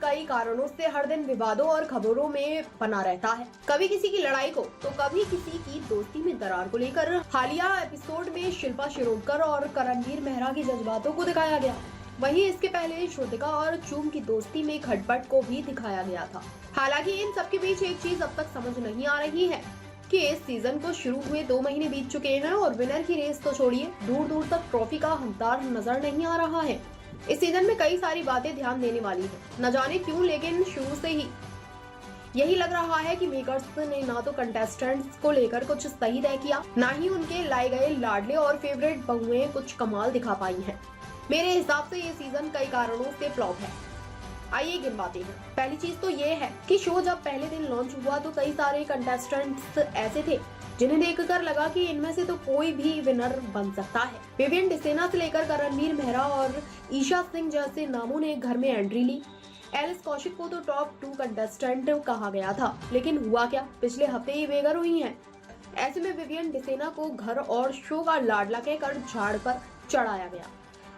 कई कारणों से हर दिन विवादों और खबरों में बना रहता है। कभी किसी की लड़ाई को तो कभी किसी की दोस्ती में दरार को लेकर। हालिया एपिसोड में शिल्पा शिरोडकर और करणवीर मेहरा की जज्बातों को दिखाया गया। वहीं इसके पहले श्रुतिका और चूम की दोस्ती में खटपट को भी दिखाया गया था। हालांकि इन सबके बीच एक चीज अब तक समझ नहीं आ रही है कि इस सीजन को शुरू हुए 2 महीने बीत चुके हैं और विनर की रेस तो छोड़िए, दूर दूर तक ट्रॉफी का हकदार नजर नहीं आ रहा है। इस सीजन में कई सारी बातें ध्यान देने वाली है, न जाने क्यों, लेकिन शुरू से ही यही लग रहा है कि मेकर्स ने ना तो कंटेस्टेंट्स को लेकर कुछ सही तय किया, ना ही उनके लाए गए लाडले और फेवरेट बहुएं कुछ कमाल दिखा पाई हैं। मेरे हिसाब से ये सीजन कई कारणों से फ्लॉप है। आइए गिनवाते हैं। पहली चीज तो ये है कि शो जब पहले दिन लॉन्च हुआ तो कई सारे कंटेस्टेंट्स ऐसे थे जिन्हें देखकर लगा कि इनमें से तो कोई भी विनर बन सकता है। विवियन डिसेना से लेकर करणवीर मेहरा और ईशा सिंह जैसे नामों ने घर में एंट्री ली। एलिस कौशिक को तो टॉप 2 कंटेस्टेंट कहा गया था, लेकिन हुआ क्या, पिछले हफ्ते ही बेघर हुई हैं। ऐसे में विवियन डिसेना को घर और शो का लाडला कहकर झाड़ पर चढ़ाया गया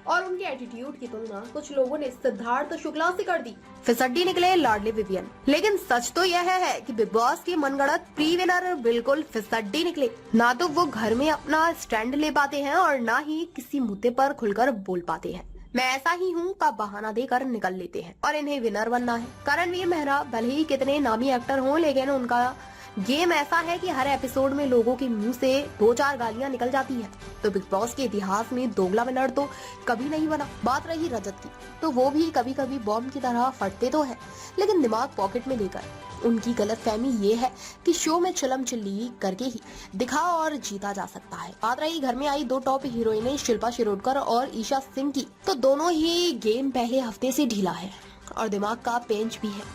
और उनके एटीट्यूड की तुलना कुछ लोगों ने सिद्धार्थ शुक्ला से कर दी। फिसड्डी निकले लाडले विवियन। लेकिन सच तो यह है कि बिग बॉस की मनगढ़ंत प्री विनर बिल्कुल फिसड्डी निकले। ना तो वो घर में अपना स्टैंड ले पाते हैं और ना ही किसी मुद्दे पर खुलकर बोल पाते हैं। मैं ऐसा ही हूँ का बहाना देकर निकल लेते हैं और इन्हें विनर बनना है। करणवीर मेहरा भले ही कितने नामी एक्टर हों, लेकिन उनका गेम ऐसा है कि हर एपिसोड में लोगों के मुंह से 2-4 गालियां निकल जाती हैं। तो बिग बॉस के इतिहास में दोगला विनर तो कभी नहीं बना। बात रही रजत की, तो वो भी कभी कभी बॉम्ब की तरह फटते तो है, लेकिन दिमाग पॉकेट में लेकर। उनकी गलतफहमी ये है कि शो में चिलम चिल्ली करके ही दिखा और जीता जा सकता है। बात रही घर में आई 2 टॉप हीरोइनें शिल्पा शिरोडकर और ईशा सिंह की, तो दोनों ही गेम पहले हफ्ते से ढीला है और दिमाग का पेंच भी है,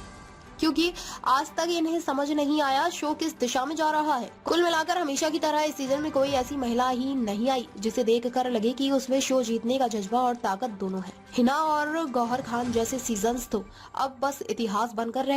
क्योंकि आज तक इन्हें समझ नहीं आया शो किस दिशा में जा रहा है। कुल मिलाकर हमेशा की तरह इस सीजन में कोई ऐसी महिला ही नहीं आई जिसे देखकर लगे कि उसमें शो जीतने का जज्बा और ताकत दोनों है। हिना और गौहर खान जैसे सीजन्स तो अब बस इतिहास बनकर रहे।